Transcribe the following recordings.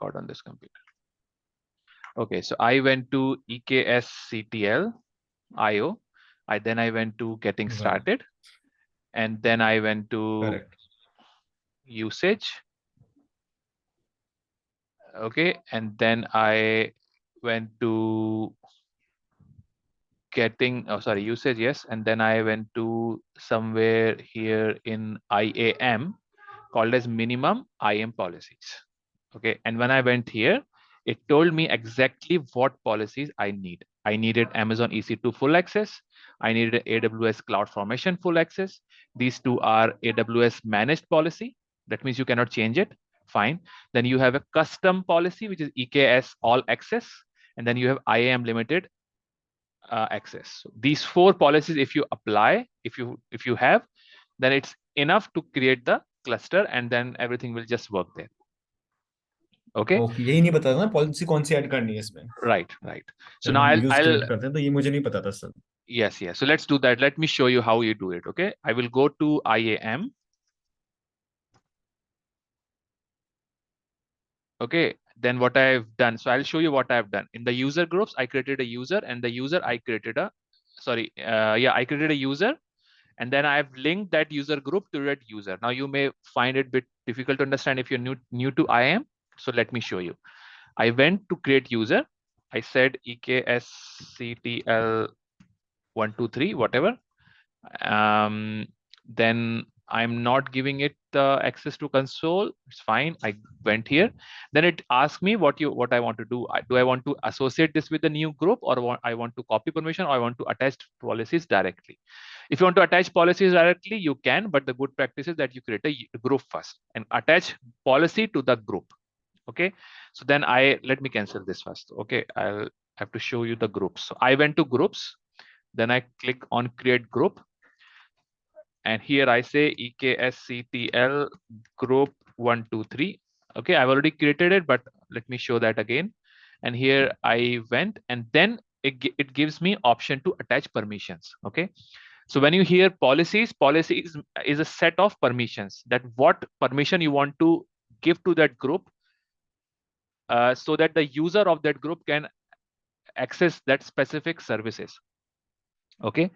record on this computer. Okay, so I went to eksctl IO. Then I went to getting started, and then I went to usage. Okay, and then I went to getting, oh sorry, usage, yes, and then I went to somewhere here in IAM called as minimum IAM policies. Okay, and when I went here, it told me exactly what policies I need. I needed Amazon EC2 full access. I needed AWS Cloud Formation full access. These two are AWS managed policy. That means you cannot change it. Fine. Then you have a custom policy, which is EKS all access. And then you have IAM limited access. So these four policies, if you apply, if you have, then it's enough to create the cluster, and then everything will just work there. Okay. Okay, यही नहीं पता था ना policy कौन सी add करनी है इसमें. Right, right. So जब now हम I'll यूज क्रिएट करते हैं तो ये मुझे नहीं पता था sir. yes. So let's do that. Let me show you how you do it. Okay. I will go to IAM. Okay. Then what I've done. So I'll show you what I've done. In the user groups, I created a user, and the user I created a, sorry, I created a user, and then I've linked that user group to that user. Now you may find it a bit difficult to understand if you're new to IAM. So let me show you. I went to create user. I said eksctl123, whatever. Then I'm not giving it access to console. It's fine. I went here. Then it asks me what I want to do. Do I want to associate this with the new group, or I want to copy permission, or I want to attach policies directly? If you want to attach policies directly, you can, but the good practice is that you create a group first and attach policy to the group. Okay. So then let me cancel this first. Okay. I'll have to show you the groups. So I went to groups. Then I click on create group. And here I say eksctl group 123. Okay, I've already created it, but let me show that again. And here I went, and then it gives me option to attach permissions. Okay, so when you hear policies is a set of permissions, that what permission you want to give to that group, so that the user of that group can access that specific services. Okay.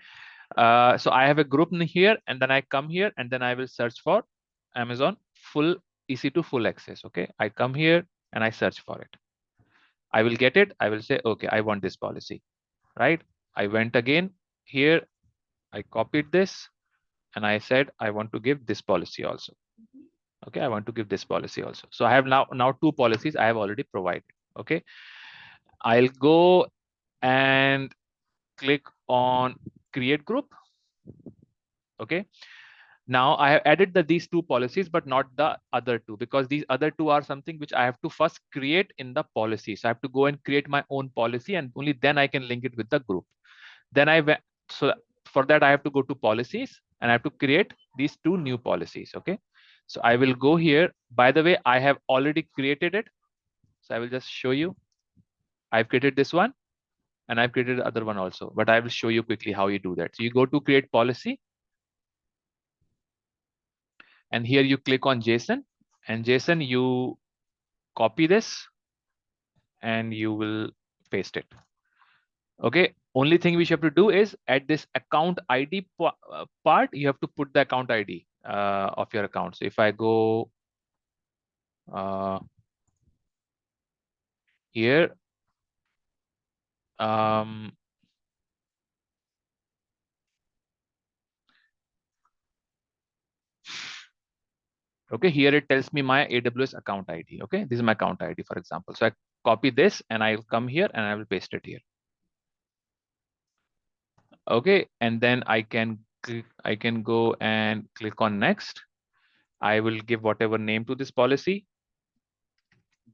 So I have a group in here, and then I come here, and then I will search for Amazon full EC2 full access. Okay, I come here and I search for it. I will get it. I will say, okay, I want this policy, right? I went again here. I copied this, and I said I want to give this policy also. Okay, I want to give this policy also. So I have now two policies I have already provided. Okay, I'll go and click on create group. Okay, now I have added these two policies, but not the other two, because these other two are something which I have to first create in the policy. So I have to go and create my own policy, and only then I can link it with the group. Then so for that I have to go to policies, and I have to create these two new policies. Okay, so I will go here. By the way, I have already created it. So I will just show you. I've created this one, and I've created the other one also, but I will show you quickly how you do that. So you go to create policy, and here you click on JSON, and JSON, you copy this and you will paste it. Okay, only thing which you have to do is at this account ID part, you have to put the account ID of your account. So if I go here, okay, here it tells me my AWS account ID. Okay, this is my account ID, for example. So I copy this and I'll come here and I will paste it here. Okay, and then I can go and click on next. I will give whatever name to this policy.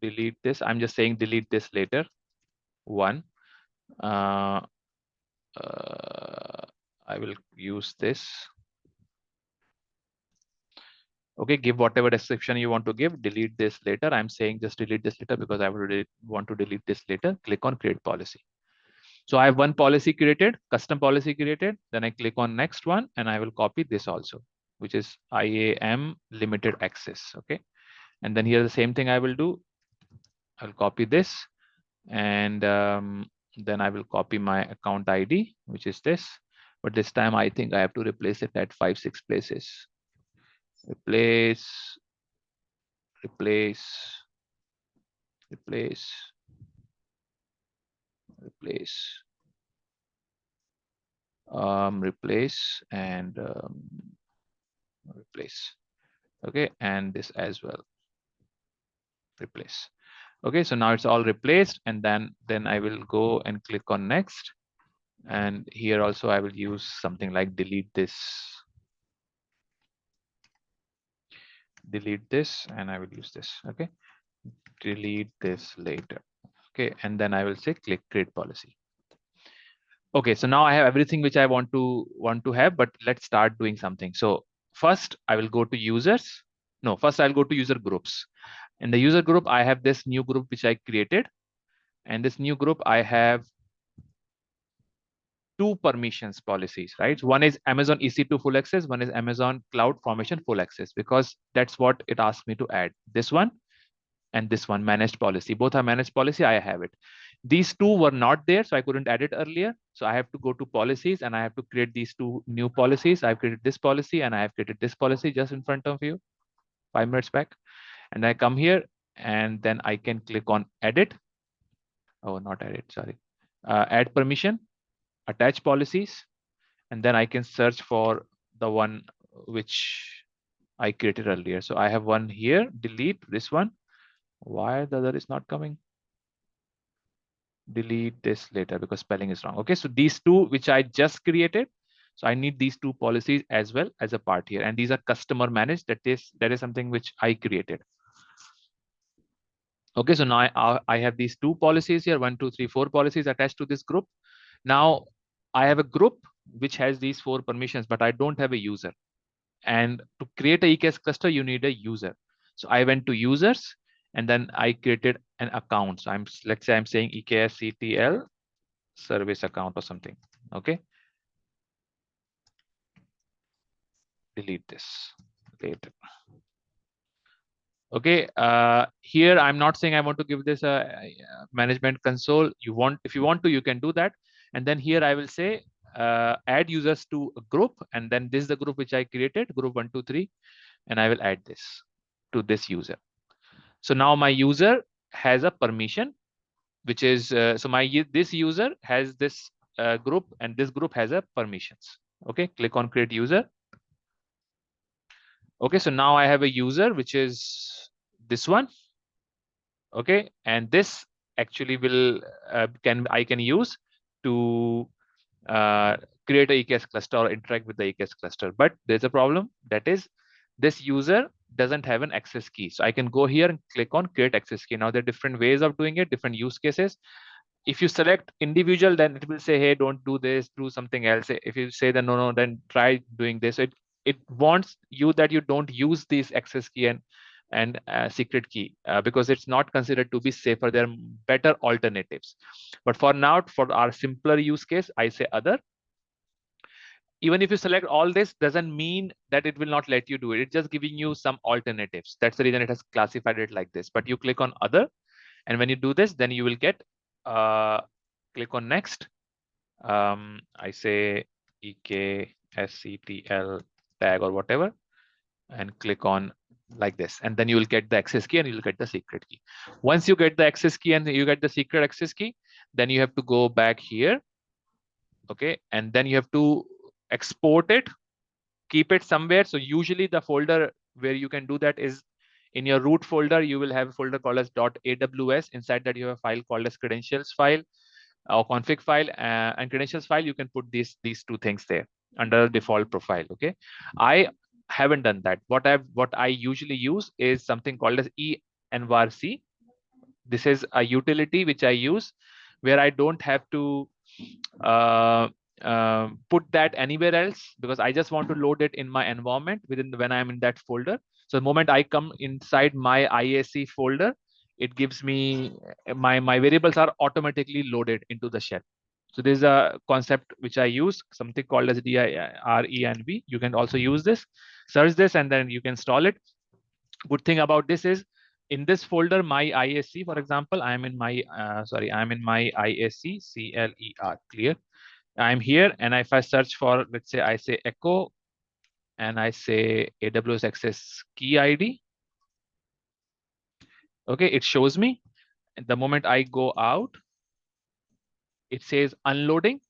Delete this. I'm just saying delete this later. One. I will use this. Okay, give whatever description you want to give. Delete this later. I'm saying just delete this later because I already want to delete this later. Click on create policy. So I have one policy created, custom policy created. Then I click on next one, and I will copy this also, which is IAM limited access. Okay, and then here the same thing I will do. I'll copy this, and then I will copy my account ID, which is this. But this time I think I have to replace it at 5-6 places. Replace, replace, replace, replace, replace, and replace. Okay, and this as well, replace. Okay, so now it's all replaced, and then I will go and click on next. And here also I will use something like delete this, and I will use this. Okay, delete this later. Okay, and then I will say click create policy. Okay, so now I have everything which I want to have, but let's start doing something. So first I will go to users. No, first I'll go to user groups. In the user group, I have this new group which I created, and this new group I have two permissions policies, right? One is Amazon EC2 full access, one is Amazon Cloud Formation full access, because that's what it asked me to add. This one and this one, managed policy. Both are managed policy, I have it. These two were not there, so I couldn't add it earlier. So I have to go to policies and I have to create these two new policies. I've created this policy and I have created this policy just in front of you 5 minutes back. And I come here and then I can click on edit. Oh, not edit, sorry. Add permission, attach policies, and then I can search for the one which I created earlier. So I have one here, delete this one. Why the other is not coming? Delete this later because spelling is wrong. Okay, so these two which I just created, so I need these two policies as well as a part here, and these are customer managed. That is something which I created. Okay, so now I have these two policies here, 1, 2, 3, 4 policies attached to this group. Now I have a group which has these 4 permissions, but I don't have a user. And to create a EKS cluster, you need a user. So I went to users and then I created an account. So let's say I'm saying eksctl service account or something. Okay. Delete this later. Okay. Here I'm not saying I want to give this a management console. If you want to, you can do that. And then here I will say add users to a group, and then this is the group which I created, group 1, 2, 3, and I will add this to this user. So now my user has a permission, which is this user has this group, and this group has a permissions. Okay, click on create user. Okay, so now I have a user which is this one. Okay, and this actually will I can use to create a EKS cluster or interact with the EKS cluster. But there's a problem, that is this user doesn't have an access key. So I can go here and click on create access key. Now there are different ways of doing it, different use cases. If you select individual, then it will say, hey, don't do this, do something else. If you say that no, then try doing this. It wants you that you don't use this access key and secret key because it's not considered to be safer. There are better alternatives. But for now, for our simpler use case, I say other. Even if you select all this, doesn't mean that it will not let you do it. It's just giving you some alternatives. That's the reason it has classified it like this. But you click on other, and when you do this, then you will get click on next. I say eksctl tag or whatever, and click on like this, and then you will get the access key and you will get the secret key. Once you get the access key and you get the secret access key, then you have to go back here. Okay, and then you have to export it, keep it somewhere. So usually the folder where you can do that is in your root folder. You will have a folder called as .aws. Inside that you have a file called as credentials file or config file and credentials file. You can put these two things there under default profile. Okay, I haven't done that. What I usually use is something called as envarc. This is a utility which I use where I don't have to put that anywhere else, because I just want to load it in my environment when I'm in that folder. So the moment I come inside my IAC folder, it gives me my variables are automatically loaded into the shell. So there's a concept which I use, something called as DIRENV. You can also use this, search this, and then you can install it. Good thing about this is in this folder, my IAC, for example, I'm in my, I'm in my IAC, CLER, clear. I'm here, and if I search for, let's say I say echo, and I say AWS access key ID, okay, it shows me. And the moment I go out, it says unloading,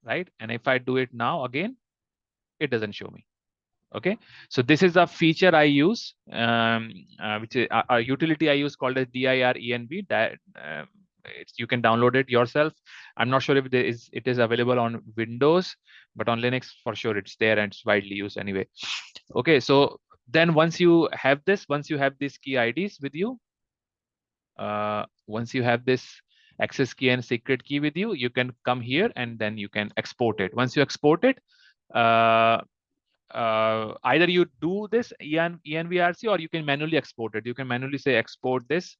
right? And if I do it now again, it doesn't show me. Okay, so this is a feature I use, which is a utility I use called as DIRENV. That you can download it yourself. I'm not sure if it is available on Windows, but on Linux for sure it's there and it's widely used anyway. Okay, so then once you have these key IDs with you, once you have this access key and secret key with you, you can come here and then you can export it. Once you export it, either you do this envrc or you can manually export it. You can manually say export this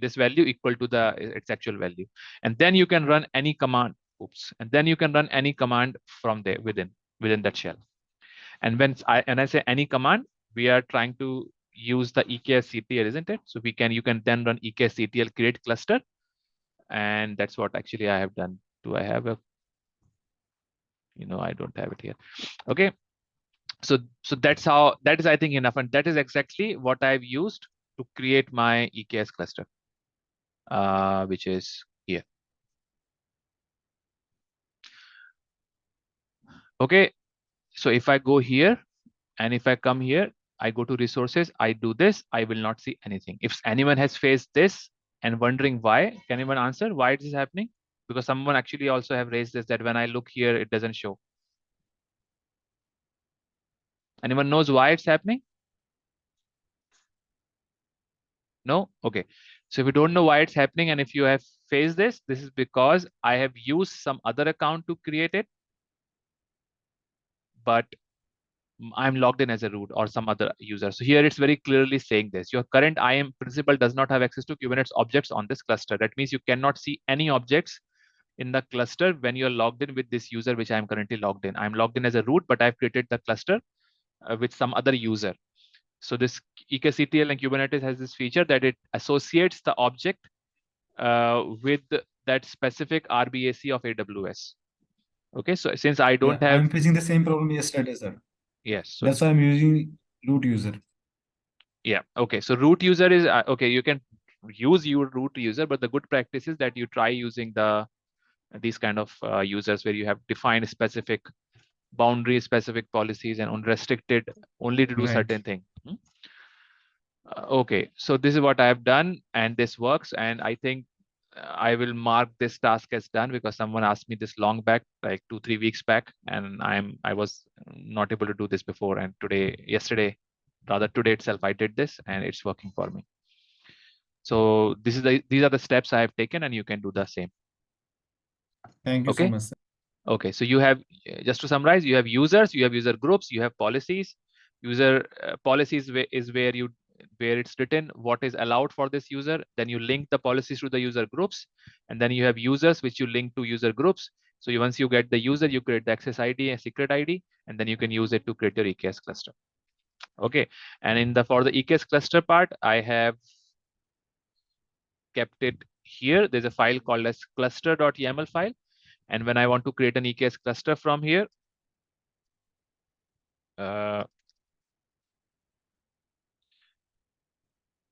this value equal to its actual value, and then you can run any command. And then you can run any command from there within that shell. And when I say any command, we are trying to use the eksctl, isn't it? So you can then run eksctl create cluster, and that's what actually I have done. Do I have a, I don't have it here. Okay, so that is I think enough, and that is exactly what I've used to create my EKS cluster, which is here. Okay, so if I go here and if I come here, I go to resources, I do this, I will not see anything. If anyone has faced this and wondering why, can anyone answer why it is happening? Because someone actually also have raised this, that when I look here, it doesn't show. Anyone knows why it's happening? No? Okay. So if you don't know why it's happening, and if you have faced this is because I have used some other account to create it, but I'm logged in as a root or some other user. So here it's very clearly saying this. Your current IAM principal does not have access to Kubernetes objects on this cluster. That means you cannot see any objects in the cluster when you're logged in with this user, which I'm currently logged in. I'm logged in as a root, but I've created the cluster with some other user. So this eksctl and Kubernetes has this feature that it associates the object with that specific RBAC of AWS. Okay, so since I don't Yeah, have, I'm facing the same problem yesterday, sir. yes, so That's why I'm using root user. yeah, okay, so root user is okay. You can use your root user, but the good practice is that you try using these kind of users where you have defined specific boundaries, specific policies, and unrestricted only to do Right. certain thing. Okay, so this is what I have done, and this works. And I think I will mark this task as done because someone asked me this long back, like 2-3 weeks back, and I was not able to do this before. And yesterday itself, I did this, and it's working for me. So these are the steps I have taken, and you can do the same. Thank you so Okay. much, sir. Okay, so you have, just to summarize, you have users, you have user groups, you have policies. User policies is where it's written what is allowed for this user. Then you link the policies to the user groups, and then you have users which you link to user groups. So once you get the user, you create the access ID and secret ID, and then you can use it to create your EKS cluster. Okay, and for the EKS cluster part, I have kept it here. There's a file called as cluster.yaml file. And when I want to create an EKS cluster from here,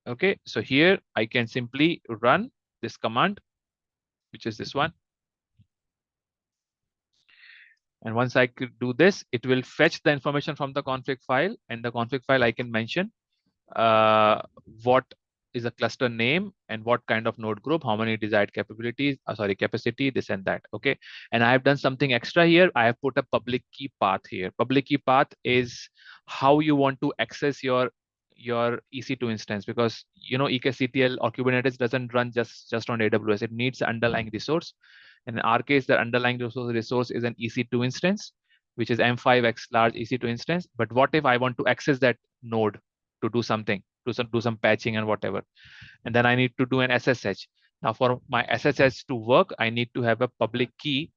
okay, so here I can simply run this command, which is this one. And once I could do this, it will fetch the information from the config file. And the config file, I can mention what is a cluster name and what kind of node group, how many desired capabilities, capacity, this and that. Okay. And I have done something extra here. I have put a public key path here. Public key path is how you want to access your EC2 instance, because eksctl or Kubernetes doesn't run just on AWS. It needs the underlying resource. And in our case, the underlying resource is an EC2 instance, which is M5X large EC2 instance. But what if I want to access that node to do something, do some patching and whatever, and then I need to do an SSH. Now, for my SSH to work, I need to have a public key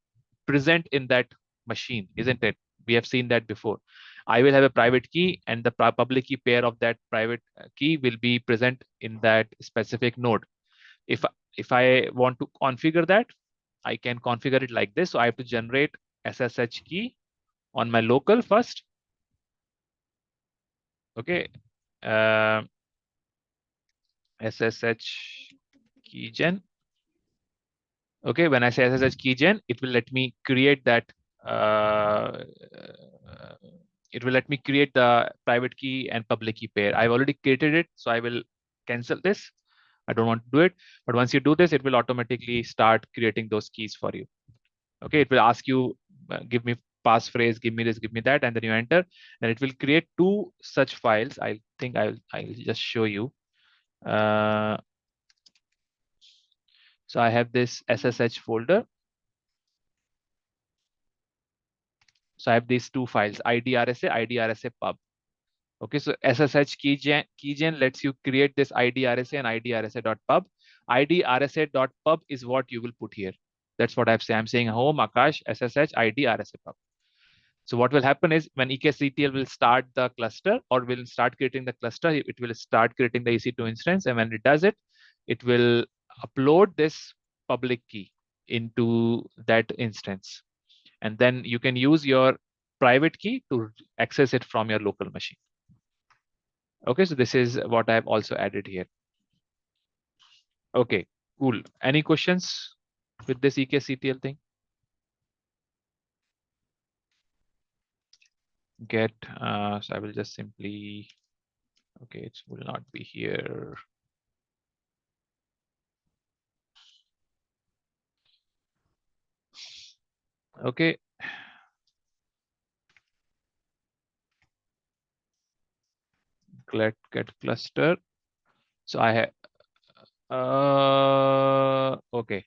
present in that machine, isn't it? We have seen that before. I will have a private key, and the public key pair of that private key will be present in that specific node. If I want to configure that, I can configure it like this. So I have to generate SSH key on my local first. Okay. SSH keygen. Okay, when I say SSH keygen, it will let me create that. Uh, it will let me create the private key and public key pair. I've already created it, so I will cancel this. I don't want to do it. But once you do this, it will automatically start creating those keys for you. Okay, it will ask you, give me passphrase, give me this, give me that, and then you enter. Then it will create two such files. I think I'll just show you. So I have this SSH folder. So I have these two files, IDRSA, IDRSA pub. Okay, so SSH keygen lets you create this IDRSA and IDRSA.pub. IDRSA.pub is what you will put here. That's what I'm saying home, Akash, SSH, IDRSA pub. So what will happen is when eksctl will start the cluster or will start creating the cluster, it will start creating the EC2 instance. And when it does it, it will upload this public key into that instance. And then you can use your private key to access it from your local machine. Okay, so this is what I've also added here. Okay, cool. Any questions with this eksctl thing? Get, so I will just simply, okay, it will not be here. Okay. Get cluster. So I have, okay.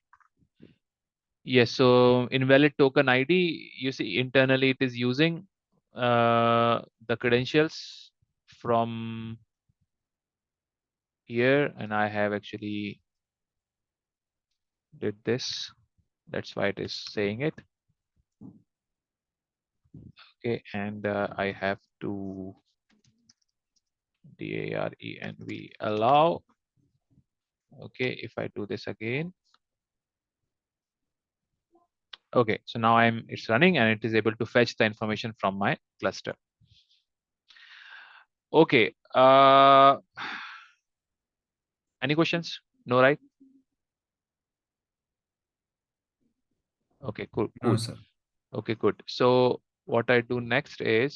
Yes, so invalid token ID, you see internally it is using the credentials from here, and I have actually did this. That's why it is saying it. Okay, and I have to DARENV allow. Okay, if I do this again. Okay, so now it's running and it is able to fetch the information from my cluster. Okay. Any questions? No, right? Okay, cool. No, sir. Okay, good. So what I do next is